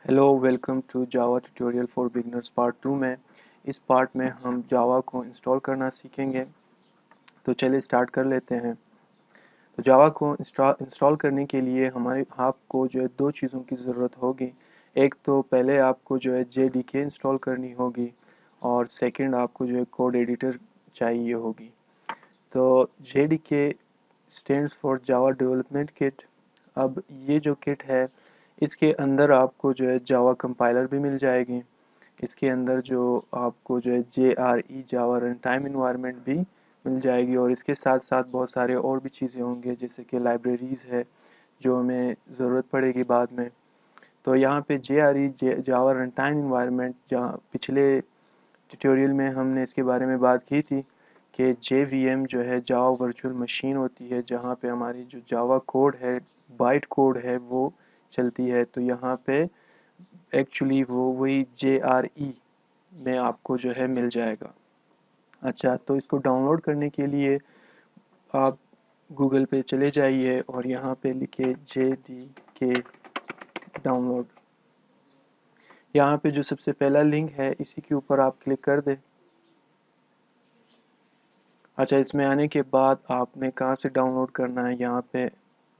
Hello welcome to Java tutorial for beginners part 2 में। इस part में हम जावा को इंस्टॉल करना सीखेंगे। तो चलिए स्टार्ट कर लेते हैं। तो जावा को इंस्टॉल करने के लिए हमारे आपको जो है दो चीज़ों की ज़रूरत होगी। एक तो पहले आपको जो है जेडीके इंस्टॉल करनी होगी और सेकंड आपको जो है कोड एडिटर चाहिए होगी। तो JDK stands for Java development kit. अब ये जो किट है इसके अंदर आपको जो है जावा कंपाइलर भी मिल जाएगी। इसके अंदर जो आपको जो है JRE जावा रन टाइम इन्वायरमेंट भी मिल जाएगी और इसके साथ साथ बहुत सारे और भी चीज़ें होंगे जैसे कि लाइब्रेरीज़ है जो हमें ज़रूरत पड़ेगी बाद में। तो यहाँ पे JRE जावा रन टाइम इन्वायरमेंट, जहाँ पिछले ट्यूटोरियल में हमने इसके बारे में बात की थी कि JVM जो है जावा वर्चुअल मशीन होती है जहाँ पे हमारी जो जावा कोड है, बाइट कोड है, वो चलती है। तो यहाँ पे एक्चुअली वो वही JRE में आपको जो है मिल जाएगा। अच्छा, तो इसको डाउनलोड करने के लिए आप गूगल पे चले जाइए और यहाँ पे लिखिए JDK डाउनलोड। यहाँ पे जो सबसे पहला लिंक है इसी के ऊपर आप क्लिक कर दें। अच्छा, इसमें आने के बाद आपने कहाँ से डाउनलोड करना है, यहाँ पे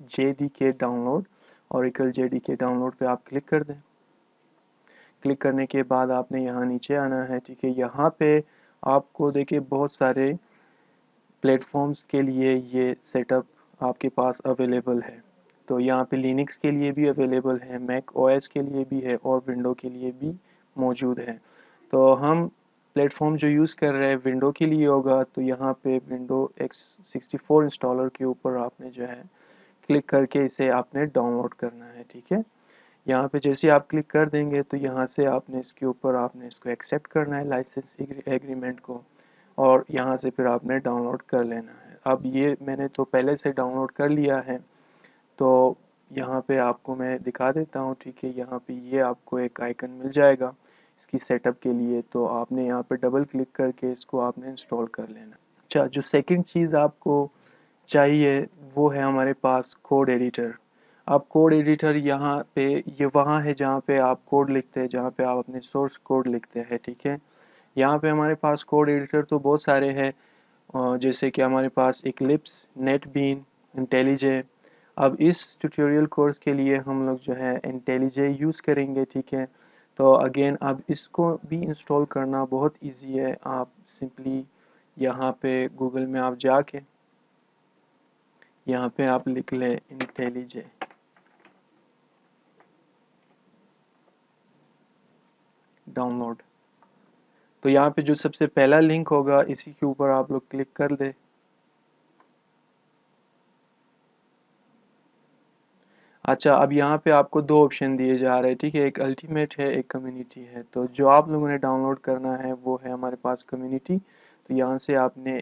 JDK download, Oracle JDK download पे आप क्लिक कर दें। क्लिक करने के बाद आपने यहाँ नीचे आना है, ठीक है। यहाँ पे आपको देखिए बहुत सारे प्लेटफॉर्म्स के लिए ये सेटअप आपके पास अवेलेबल है। तो यहाँ पे लिनक्स के लिए भी अवेलेबल है, मैक ओएस के लिए भी है और विंडो के लिए भी मौजूद है। तो हम प्लेटफॉर्म जो यूज़ कर रहे हैं विंडो के लिए होगा, तो यहाँ पे विंडो x64 इंस्टॉलर के ऊपर आपने जो है क्लिक करके इसे आपने डाउनलोड करना है, ठीक है। यहाँ पे जैसे आप क्लिक कर देंगे तो यहाँ से आपने इसके ऊपर आपने इसको एक्सेप्ट करना है लाइसेंस एग्रीमेंट को, और यहाँ से फिर आपने डाउनलोड कर लेना है। अब ये मैंने तो पहले से डाउनलोड कर लिया है, तो यहाँ पे आपको मैं दिखा देता हूँ, ठीक है। यहाँ पे ये आपको एक आइकन मिल जाएगा इसकी सेटअप के लिए, तो आपने यहाँ पे डबल क्लिक करके इसको आपने इंस्टॉल कर लेना। अच्छा, जो सेकंड चीज़ आपको चाहिए वो है हमारे पास कोड एडिटर। अब कोड एडिटर यहाँ पे ये वहाँ है जहाँ पे आप कोड लिखते हैं, जहाँ पे आप अपने सोर्स कोड लिखते हैं, ठीक है। यहाँ पे हमारे पास कोड एडिटर तो बहुत सारे हैं, जैसे कि हमारे पास इक्लिप्स, नेटबीन, इंटेलीजे। अब इस ट्यूटोरियल कोर्स के लिए हम लोग जो है इंटेलीजे यूज़ करेंगे, ठीक है। तो अगेन अब इसको भी इंस्टॉल करना बहुत इजी है। आप सिंपली यहाँ पे गूगल में आप जाके यहाँ पे आप लिख लें इंटेलीजे डाउनलोड। तो यहाँ पे जो सबसे पहला लिंक होगा इसी के ऊपर आप लोग क्लिक कर दें। अच्छा, अब यहाँ पे आपको दो ऑप्शन दिए जा रहे हैं, ठीक है। एक अल्टीमेट है, एक कम्युनिटी है। तो जो आप लोगों ने डाउनलोड करना है वो है हमारे पास कम्युनिटी। तो यहाँ से आपने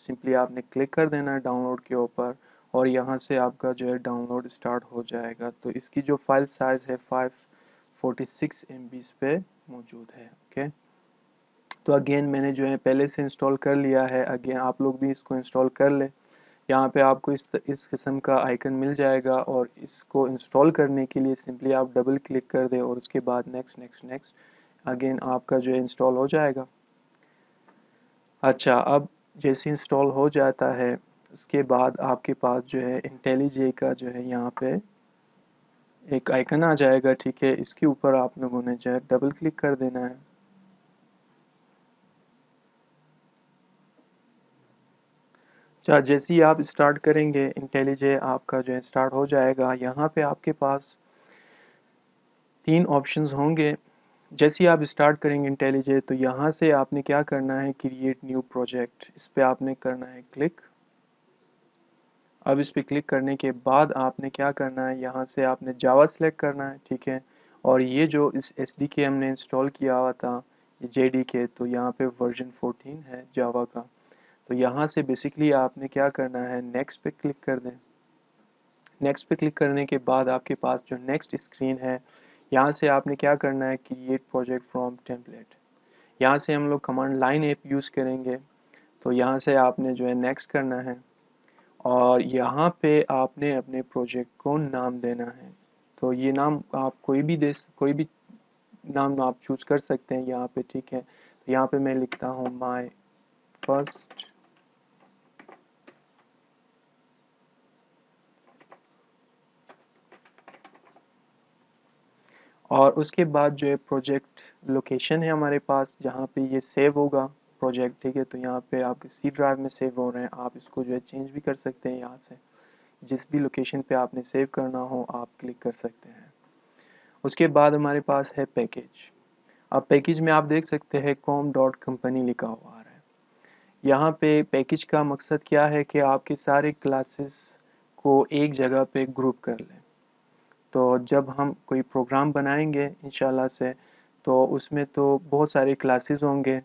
सिंपली आपने क्लिक कर देना है डाउनलोड के ऊपर और यहाँ से आपका जो है डाउनलोड स्टार्ट हो जाएगा। तो इसकी जो फाइल साइज़ है 546 MB पे मौजूद है, ओके। तो अगेन मैंने जो है पहले से इंस्टॉल कर लिया है, अगेन आप लोग भी इसको इंस्टॉल कर लें। यहाँ पे आपको इस किस्म का आइकन मिल जाएगा और इसको इंस्टॉल करने के लिए सिंपली आप डबल क्लिक कर दें और उसके बाद नेक्स्ट नेक्स्ट नेक्स्ट, अगेन आपका जो है इंस्टॉल हो जाएगा। अच्छा, अब जैसे इंस्टॉल हो जाता है उसके बाद आपके पास जो है इंटेलीजे का जो है यहाँ पे एक आइकन आ जाएगा, ठीक है। इसके ऊपर आप लोगों ने जो है डबल क्लिक कर देना है। अच्छा, जैसे ही आप स्टार्ट करेंगे इंटेलीजे आपका जो है स्टार्ट हो जाएगा। यहाँ पे आपके पास तीन ऑप्शंस होंगे। जैसे ही आप स्टार्ट करेंगे इंटेलीजे तो यहाँ से आपने क्या करना है, क्रिएट न्यू प्रोजेक्ट, इस पर आपने करना है क्लिक। अब इस पर क्लिक करने के बाद आपने क्या करना है, यहाँ से आपने जावा सेलेक्ट करना है, ठीक है। और ये जो इस SDK हमने इंस्टॉल किया हुआ था, ये JDK, तो यहाँ पे वर्जन 14 है जावा का। तो यहाँ से बेसिकली आपने क्या करना है, नेक्स्ट पे क्लिक कर दें। नेक्स्ट पे क्लिक करने के बाद आपके पास जो नेक्स्ट स्क्रीन है, यहाँ से आपने क्या करना है, क्रिएट प्रोजेक्ट फ्रॉम टेम्पलेट। यहाँ से हम लोग कमांड लाइन ऐप यूज़ करेंगे। तो यहाँ से आपने जो है नेक्स्ट करना है और यहाँ पे आपने अपने प्रोजेक्ट को नाम देना है। तो ये नाम आप कोई भी नाम आप चूज़ कर सकते हैं यहाँ पे, ठीक है। तो यहाँ पे मैं लिखता हूँ माय फर्स्ट, और उसके बाद जो है प्रोजेक्ट लोकेशन है हमारे पास जहाँ पे ये सेव होगा प्रोजेक्ट, ठीक है। तो यहाँ पे आपके सी ड्राइव में सेव हो रहे हैं, आप इसको जो है चेंज भी कर सकते हैं यहाँ से, जिस भी लोकेशन पे आपने सेव करना हो आप क्लिक कर सकते हैं। उसके बाद हमारे पास है पैकेज। अब पैकेज में आप देख सकते हैं com.company लिखा हुआ आ रहा है। यहाँ पे पैकेज का मकसद क्या है कि आपके सारे क्लासेस को एक जगह पे ग्रुप कर लें। तो जब हम कोई प्रोग्राम बनाएंगे इंशाल्लाह से, तो उसमें तो बहुत सारे क्लासेस होंगे,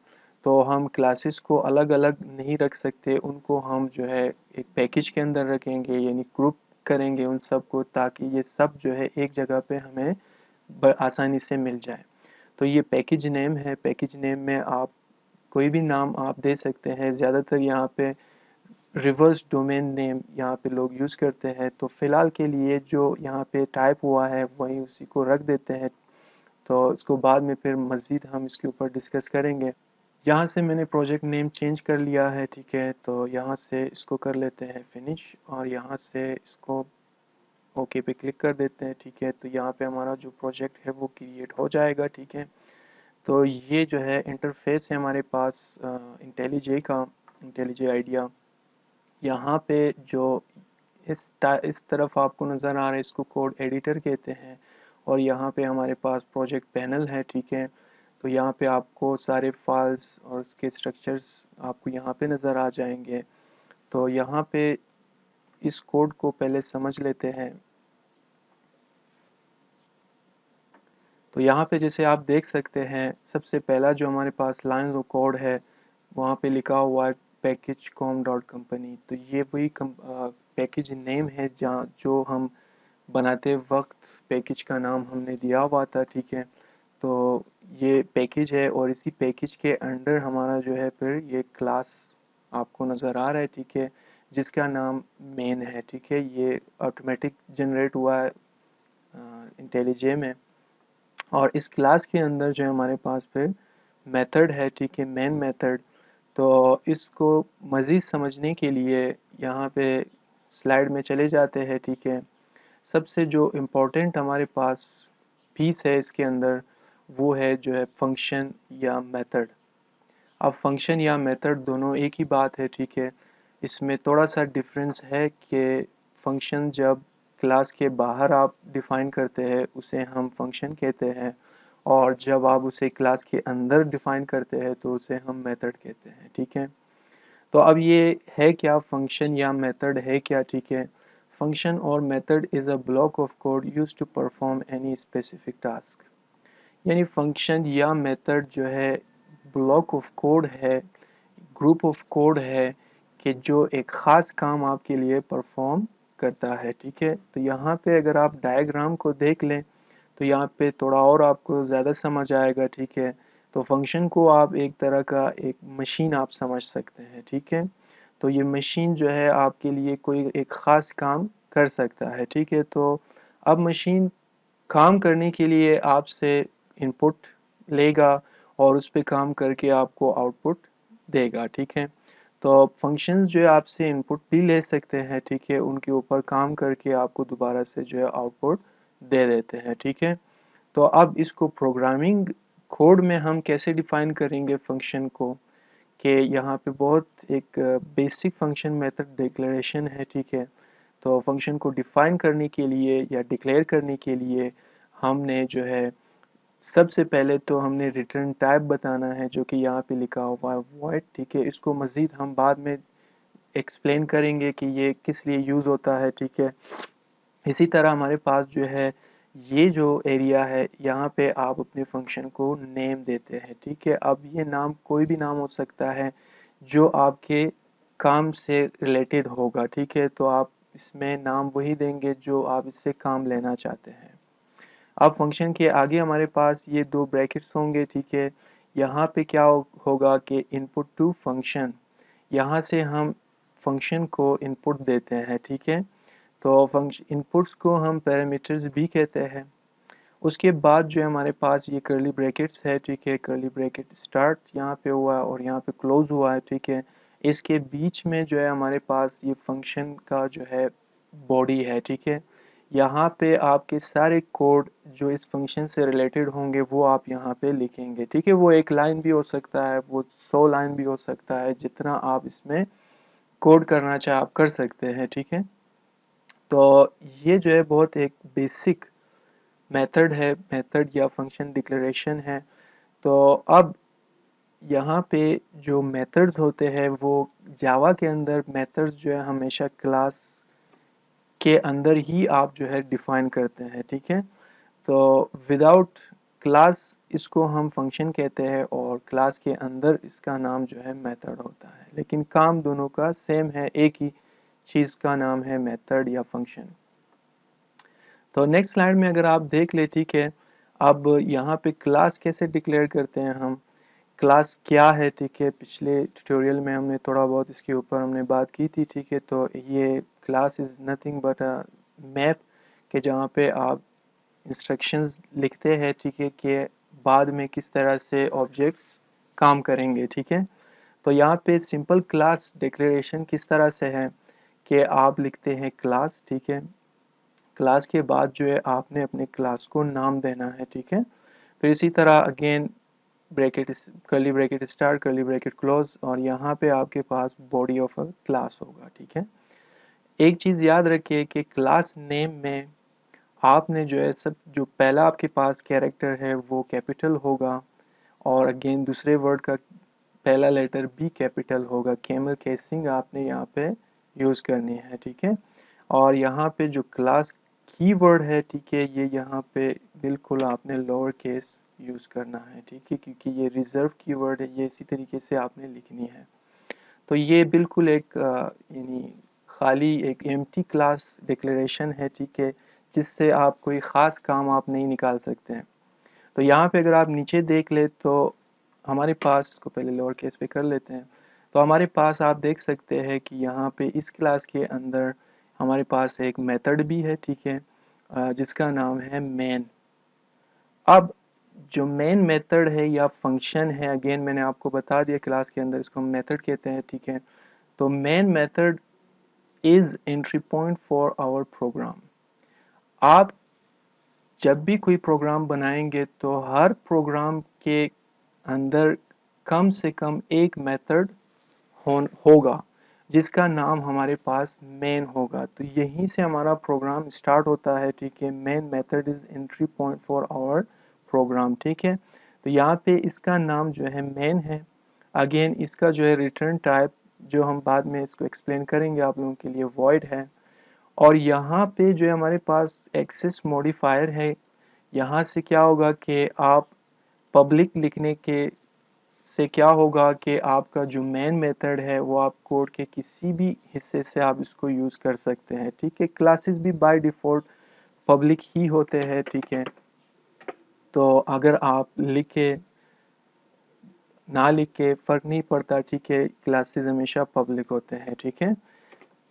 तो हम क्लासेस को अलग अलग नहीं रख सकते, उनको हम जो है एक पैकेज के अंदर रखेंगे, यानी ग्रुप करेंगे उन सब को, ताकि ये सब जो है एक जगह पे हमें आसानी से मिल जाए। तो ये पैकेज नेम है, पैकेज नेम में आप कोई भी नाम आप दे सकते हैं। ज़्यादातर यहाँ पे रिवर्स डोमेन नेम यहाँ पे लोग यूज़ करते हैं, तो फ़िलहाल के लिए जो यहाँ पे टाइप हुआ है वही उसी को रख देते हैं। तो इसको बाद में फिर मज़ीद हम इसके ऊपर डिस्कस करेंगे। यहाँ से मैंने प्रोजेक्ट नेम चेंज कर लिया है, ठीक है। तो यहाँ से इसको कर लेते हैं फिनिश, और यहाँ से इसको ओके पे क्लिक कर देते हैं, ठीक है। तो यहाँ पे हमारा जो प्रोजेक्ट है वो क्रिएट हो जाएगा, ठीक है। तो ये जो है इंटरफेस है हमारे पास इंटेलिजे का, इंटेलिजे आइडिया। यहाँ पे जो इस तरफ आपको नज़र आ रहा है इसको कोड एडिटर कहते हैं, और यहाँ पे हमारे पास प्रोजेक्ट पैनल है, ठीक है। तो यहाँ पे आपको सारे फाइल्स और उसके स्ट्रक्चर्स आपको यहाँ पे नज़र आ जाएंगे। तो यहाँ पे इस कोड को पहले समझ लेते हैं। तो यहाँ पे जैसे आप देख सकते हैं, सबसे पहला जो हमारे पास लाइन ऑफ कोड है वहाँ पे लिखा हुआ है पैकेज com.company। तो ये वही पैकेज नेम है जहाँ जो हम बनाते वक्त पैकेज का नाम हमने दिया हुआ था, ठीक है। तो ये पैकेज है, और इसी पैकेज के अंडर हमारा जो है फिर ये क्लास आपको नज़र आ रहा है, ठीक है, जिसका नाम मेन है, ठीक है। ये ऑटोमेटिक जनरेट हुआ है इंटेलिजे में, और इस क्लास के अंदर जो है हमारे पास फिर मेथड है, ठीक है, मेन मेथड। तो इसको मज़ीद समझने के लिए यहाँ पे स्लाइड में चले जाते हैं, ठीक है। सबसे जो इम्पोर्टेंट हमारे पास पीस है इसके अंदर वो है जो है फंक्शन या मेथड। अब फंक्शन या मेथड दोनों एक ही बात है, ठीक है। इसमें थोड़ा सा डिफरेंस है कि फंक्शन जब क्लास के बाहर आप डिफ़ाइन करते हैं उसे हम फंक्शन कहते हैं, और जब आप उसे क्लास के अंदर डिफ़ाइन करते हैं तो उसे हम मेथड कहते हैं, ठीक है। तो अब ये है क्या फंक्शन या मेथड है क्या, ठीक है। फंक्शन और method is a block of code used to perform any specific task. यानी फंक्शन या मेथड जो है ब्लॉक ऑफ कोड है, ग्रुप ऑफ कोड है कि जो एक ख़ास काम आपके लिए परफॉर्म करता है, ठीक है। तो यहाँ पे अगर आप डायग्राम को देख लें तो यहाँ पे थोड़ा और आपको ज़्यादा समझ आएगा, ठीक है। तो फंक्शन को आप एक तरह का एक मशीन आप समझ सकते हैं, ठीक है। तो ये मशीन जो है आपके लिए कोई एक ख़ास काम कर सकता है, ठीक है। तो अब मशीन काम करने के लिए आपसे इनपुट लेगा और उस पे काम करके आपको आउटपुट देगा, ठीक है। तो फंक्शंस जो है आपसे इनपुट भी ले सकते हैं, ठीक है, उनके ऊपर काम करके आपको दोबारा से जो है आउटपुट दे देते हैं, ठीक है। तो अब इसको प्रोग्रामिंग कोड में हम कैसे डिफ़ाइन करेंगे फंक्शन को, कि यहाँ पे बहुत एक बेसिक फंक्शन मेथड डिक्लेरेशन है, ठीक है। तो फंक्शन को डिफ़ाइन करने के लिए या डिक्लेयर करने के लिए हमने जो है सबसे पहले तो हमने रिटर्न टाइप बताना है, जो कि यहाँ पे लिखा हुआ है वॉइड, ठीक है। इसको मज़ीद हम बाद में एक्सप्लेन करेंगे कि ये किस लिए यूज़ होता है, ठीक है। इसी तरह हमारे पास जो है ये जो एरिया है यहाँ पे आप अपने फंक्शन को नेम देते हैं, ठीक है। अब ये नाम कोई भी नाम हो सकता है जो आपके काम से रिलेटेड होगा, ठीक है। तो आप इसमें नाम वही देंगे जो आप इससे काम लेना चाहते हैं। अब फंक्शन के आगे हमारे पास ये दो ब्रैकेट्स होंगे, ठीक है। यहाँ पे क्या होगा कि इनपुट टू फंक्शन, यहाँ से हम फंक्शन को इनपुट देते हैं, ठीक है। तो फंक्शन इनपुट्स को हम पैरामीटर्स भी कहते हैं, उसके बाद जो है हमारे पास ये कर्ली ब्रैकेट्स है, ठीक है, कर्ली ब्रैकेट स्टार्ट यहाँ पे हुआ और यहाँ पे क्लोज हुआ है, ठीक है। इसके बीच में जो है हमारे पास ये फंक्शन का जो है बॉडी है, ठीक है। यहाँ पे आपके सारे कोड जो इस फंक्शन से रिलेटेड होंगे वो आप यहाँ पे लिखेंगे, ठीक है। वो एक लाइन भी हो सकता है, वो 100 लाइन भी हो सकता है, जितना आप इसमें कोड करना चाहे आप कर सकते हैं, ठीक है। तो ये जो है बहुत एक बेसिक मेथड है, मेथड या फंक्शन डिक्लेरेशन है। तो अब यहाँ पे जो मेथड्स होते हैं वो जावा के अंदर मेथड्स जो है हमेशा क्लास के अंदर ही आप जो है डिफाइन करते हैं, ठीक है। तो विदाउट क्लास इसको हम फंक्शन कहते हैं और क्लास के अंदर इसका नाम जो है मेथड होता है, लेकिन काम दोनों का सेम है, एक ही चीज़ का नाम है मेथड या फंक्शन। तो नेक्स्ट स्लाइड में अगर आप देख ले, ठीक है, अब यहाँ पे क्लास कैसे डिक्लेयर करते हैं हम, क्लास क्या है, ठीक है। पिछले ट्यूटोरियल में हमने थोड़ा बहुत इसके ऊपर हमने बात की थी, ठीक है। तो ये class is nothing but a map के जहाँ पे आप इंस्ट्रक्शंस लिखते हैं, ठीक है, कि बाद में किस तरह से ऑब्जेक्ट्स काम करेंगे, ठीक है। तो यहाँ पे सिंपल क्लास डिक्लेरेशन किस तरह से है कि आप लिखते हैं क्लास, ठीक है। क्लास के बाद जो है आपने अपने क्लास को नाम देना है, ठीक है। फिर इसी तरह again bracket curly bracket start curly bracket close और यहाँ पे आपके पास बॉडी ऑफ अ क्लास होगा, ठीक है। एक चीज़ याद रखिए कि क्लास नेम में आपने जो है सब जो पहला आपके पास कैरेक्टर है वो कैपिटल होगा और अगेन दूसरे वर्ड का पहला लेटर भी कैपिटल होगा। कैमल केसिंग आपने यहाँ पे यूज़ करनी है, ठीक है। और यहाँ पे जो क्लास कीवर्ड है, ठीक है, ये यहाँ पे बिल्कुल आपने लोअर केस यूज़ करना है, ठीक है, क्योंकि ये रिजर्व कीवर्ड है, ये इसी तरीके से आपने लिखनी है। तो ये बिल्कुल एक यानी खाली एक एम्प्टी क्लास डिक्लेरेशन है, ठीक है, जिससे आप कोई ख़ास काम आप नहीं निकाल सकते हैं। तो यहाँ पे अगर आप नीचे देख ले तो हमारे पास, इसको पहले लोअर केस पे कर लेते हैं, तो हमारे पास आप देख सकते हैं कि यहाँ पे इस क्लास के अंदर हमारे पास एक मेथड भी है, ठीक है, जिसका नाम है मेन। अब जो मेन मेथड है या फंक्शन है, अगेन मैंने आपको बता दिया क्लास के अंदर इसको हम मेथड कहते हैं, ठीक है। तो main method is entry point for our program. आप जब भी कोई प्रोग्राम बनाएंगे तो हर प्रोग्राम के अंदर कम से कम एक मेथड होगा जिसका नाम हमारे पास मेन होगा। तो यहीं से हमारा प्रोग्राम स्टार्ट होता है, ठीक है। Main method is entry point for our program, ठीक है। तो यहाँ पे इसका नाम जो है मेन है। अगेन इसका जो है रिटर्न टाइप जो हम बाद में इसको एक्सप्लेन करेंगे आप लोगों के लिए, वॉइड है। और यहाँ पे जो है हमारे पास एक्सेस मॉडिफायर है। यहाँ से क्या होगा कि आप पब्लिक लिखने के से क्या होगा कि आपका जो मेन मेथड है वो आप कोड के किसी भी हिस्से से आप इसको यूज़ कर सकते हैं, ठीक है। क्लासेस भी बाय डिफ़ॉल्ट पब्लिक ही होते हैं, ठीक है। तो अगर आप लिखे ना लिख के फ़र्क नहीं पड़ता, ठीक है, क्लासेस हमेशा पब्लिक होते हैं, ठीक है।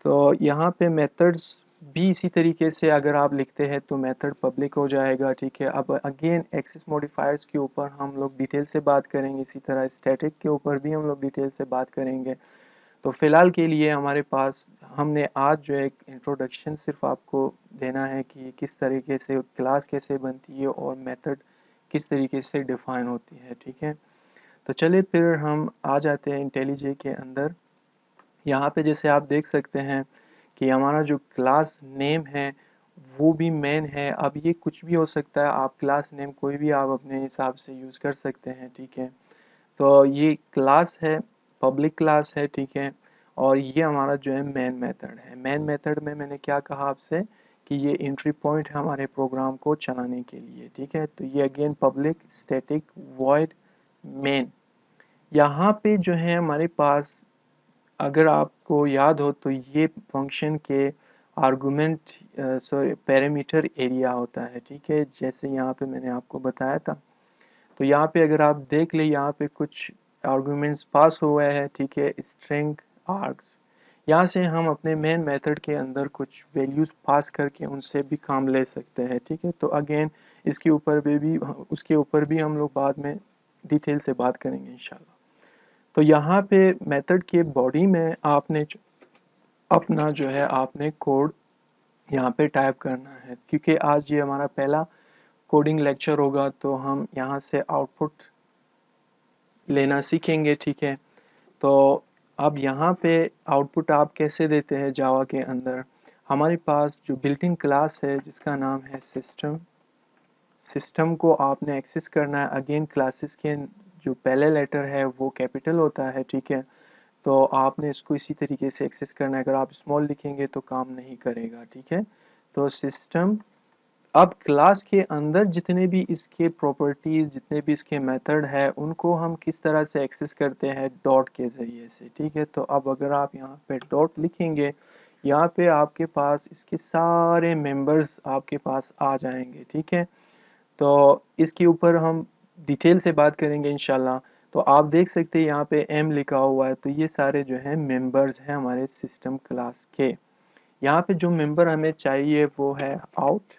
तो यहाँ पे मेथड्स भी इसी तरीके से अगर आप लिखते हैं तो मेथड पब्लिक हो जाएगा, ठीक है। अब अगेन एक्सेस मॉडिफायर्स के ऊपर हम लोग डिटेल से बात करेंगे, इसी तरह स्टैटिक के ऊपर भी हम लोग डिटेल से बात करेंगे। तो फ़िलहाल के लिए हमारे पास हमने आज जो है एक इंट्रोडक्शन सिर्फ आपको देना है कि किस तरीके से क्लास कैसे बनती है और मेथड किस तरीके से डिफ़ाइन होती है, ठीक है। तो चलिए फिर हम आ जाते हैं इंटेलिजे के अंदर। यहाँ पे जैसे आप देख सकते हैं कि हमारा जो क्लास नेम है वो भी मेन है। अब ये कुछ भी हो सकता है, आप क्लास नेम कोई भी आप अपने हिसाब से यूज़ कर सकते हैं, ठीक है। तो ये क्लास है, पब्लिक क्लास है, ठीक है। और ये हमारा जो है मेन मेथड है। मेन मेथड में मैंने क्या कहा आपसे कि ये एंट्री पॉइंट है हमारे प्रोग्राम को चलाने के लिए, ठीक है। तो ये again public static void main. यहाँ पे जो है हमारे पास, अगर आपको याद हो तो ये फंक्शन के आर्गुमेंट सॉरी पैरामीटर एरिया होता है, ठीक है, जैसे यहाँ पे मैंने आपको बताया था। तो यहाँ पे अगर आप देख ले, यहाँ पे कुछ आर्गुमेंट्स पास हुए हैं, ठीक है, स्ट्रिंग आर्ग्स। यहाँ से हम अपने मेन मेथड के अंदर कुछ वैल्यूज़ पास करके उनसे भी काम ले सकते हैं, ठीक है। तो अगेन इसके ऊपर भी उसके ऊपर भी हम लोग बाद में डिटेल से बात करेंगे इंशाल्लाह। तो यहाँ पे मेथड के बॉडी में आपने अपना जो है आपने कोड यहाँ पे टाइप करना है, क्योंकि आज ये हमारा पहला कोडिंग लेक्चर होगा तो हम यहाँ से आउटपुट लेना सीखेंगे, ठीक है। तो अब यहाँ पे आउटपुट आप कैसे देते हैं जावा के अंदर, हमारे पास जो बिल्ट इन क्लास है जिसका नाम है सिस्टम को आपने एक्सेस करना है। अगेन क्लासेस के जो पहले लेटर है वो कैपिटल होता है, ठीक है। तो आपने इसको इसी तरीके से एक्सेस करना है, अगर आप स्मॉल लिखेंगे तो काम नहीं करेगा, ठीक है। तो सिस्टम, अब क्लास के अंदर जितने भी इसके प्रॉपर्टीज, जितने भी इसके मेथड है, उनको हम किस तरह से एक्सेस करते हैं, डॉट के ज़रिए से, ठीक है। तो अब अगर आप यहाँ पे डॉट लिखेंगे, यहाँ पे आपके पास इसके सारे मेंबर्स आपके पास आ जाएंगे, ठीक है। तो इसके ऊपर हम डिटेल से बात करेंगे इंशाल्लाह। तो आप देख सकते हैं यहाँ पे एम लिखा हुआ है, तो ये सारे जो है मेंबर्स हैं हमारे सिस्टम क्लास के। यहाँ पे जो मेंबर हमें चाहिए वो है आउट।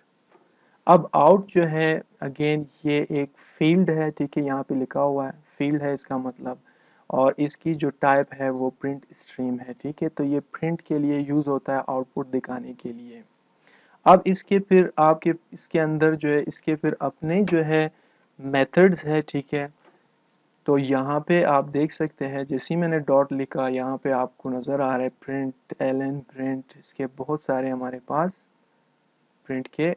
अब आउट जो है अगेन ये एक फील्ड है, ठीक है, यहाँ पे लिखा हुआ है फील्ड है इसका मतलब, और इसकी जो टाइप है वो प्रिंट स्ट्रीम है, ठीक है। तो ये प्रिंट के लिए यूज़ होता है, आउटपुट दिखाने के लिए। अब इसके फिर आपके इसके अंदर जो है इसके फिर अपने जो है मेथड्स है, ठीक है। तो यहाँ पे आप देख सकते हैं जैसे ही मैंने डॉट लिखा, यहाँ पे आपको नज़र आ रहा है प्रिंट एलन प्रिंट, इसके बहुत सारे हमारे पास प्रिंट के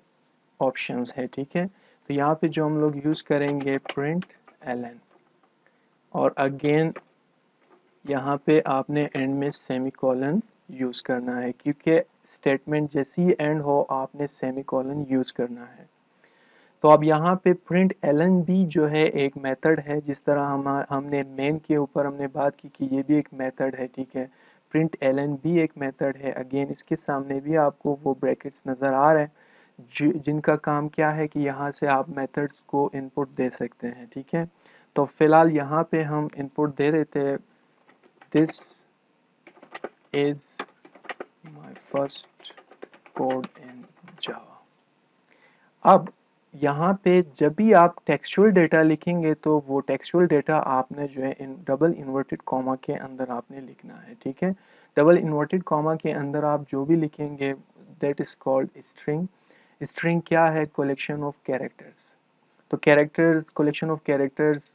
ऑप्शंस है, ठीक है। तो यहाँ पे जो हम लोग यूज़ करेंगे प्रिंट एलन, और अगेन यहाँ पे आपने एंड में सेमीकोलन यूज़ करना है, क्योंकि स्टेटमेंट जैसे ही एंड हो आपने सेमीकोलन यूज़ करना है। तो अब यहाँ पे प्रिंट एलन भी जो है एक मेथड है, जिस तरह हमने मेन के ऊपर हमने बात की कि ये भी एक मेथड है, ठीक है। प्रिंट एलन भी एक मेथड है। अगेन इसके सामने भी आपको वो ब्रैकेट्स नज़र आ रहे हैं जिनका काम क्या है कि यहाँ से आप मेथड्स को इनपुट दे सकते हैं, ठीक है। तो फिलहाल यहाँ पे हम इनपुट दे देते हैं, this is my first code in Java. अब यहाँ पे जब भी आप टेक्सचुअल डेटा लिखेंगे तो वो टेक्सचुअल डेटा आपने जो है इन डबल इन्वर्टेड कॉमा के अंदर आपने लिखना है, ठीक है। डबल इन्वर्टेड कॉमा के अंदर आप जो भी लिखेंगे that is called string. String क्या है, कलेक्शन ऑफ कैरेक्टर्स। तो कैरेक्टर्स, कलेक्शन ऑफ कैरेक्टर्स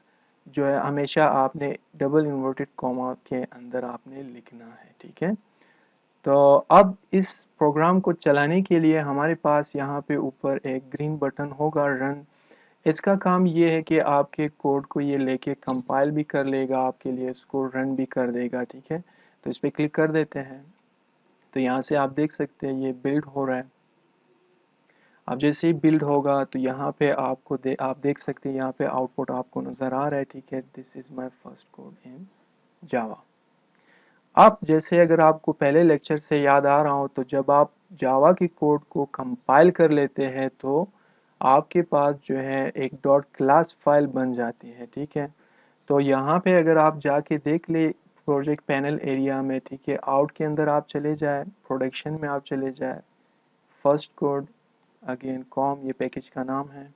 जो है हमेशा आपने डबल इन्वर्टेड कॉमा के अंदर आपने लिखना है, ठीक है। तो अब इस प्रोग्राम को चलाने के लिए हमारे पास यहाँ पे ऊपर एक ग्रीन बटन होगा, रन। इसका काम ये है कि आपके कोड को ये लेके कंपाइल भी कर लेगा आपके लिए, इसको रन भी कर देगा, ठीक है। तो इस पर क्लिक कर देते हैं, तो यहाँ से आप देख सकते हैं ये बिल्ड हो रहा है। अब जैसे ही बिल्ड होगा तो यहाँ पे आप देख सकते हैं यहाँ पे आउटपुट आपको नज़र आ रहा है, ठीक है, this is my first code in Java. आप जैसे अगर आपको पहले लेक्चर से याद आ रहा हो तो जब आप जावा के कोड को कंपाइल कर लेते हैं तो आपके पास जो है एक डॉट क्लास फाइल बन जाती है, ठीक है। तो यहाँ पे अगर आप जाके देख ले प्रोजेक्ट पैनल एरिया में, ठीक है, आउट के अंदर आप चले जाए, प्रोडक्शन में आप चले जाए, फर्स्ट कोड, अगेन कॉम ये पैकेज का नाम है,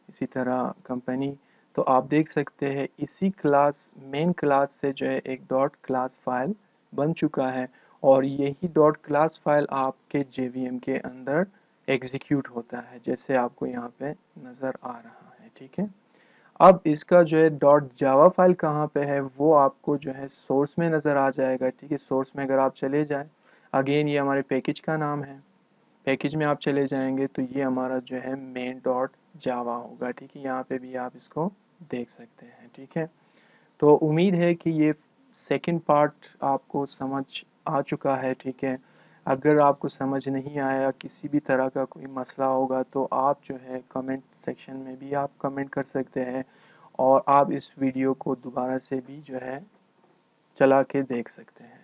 इसी तरह कंपनी। तो आप देख सकते हैं इसी क्लास मेन क्लास से जो है एक डॉट क्लास फाइल बन चुका है, और यही डॉट क्लास फाइल आपके JVM के अंदर एग्जीक्यूट होता है, जैसे आपको यहाँ पे नज़र आ रहा है, ठीक है। अब इसका जो है डॉट जावा फाइल कहाँ पे है वो आपको जो है सोर्स में नज़र आ जाएगा, ठीक है। सोर्स में अगर आप चले जाएं, अगेन ये हमारे पैकेज का नाम है, पैकेज में आप चले जाएंगे तो ये हमारा जो है मेन डॉट जावा होगा, ठीक है। यहाँ पे भी आप इसको देख सकते हैं, ठीक है। तो उम्मीद है कि ये सेकंड पार्ट आपको समझ आ चुका है, ठीक है। अगर आपको समझ नहीं आया, किसी भी तरह का कोई मसला होगा तो आप जो है कमेंट सेक्शन में भी आप कमेंट कर सकते हैं, और आप इस वीडियो को दोबारा से भी जो है चला के देख सकते हैं।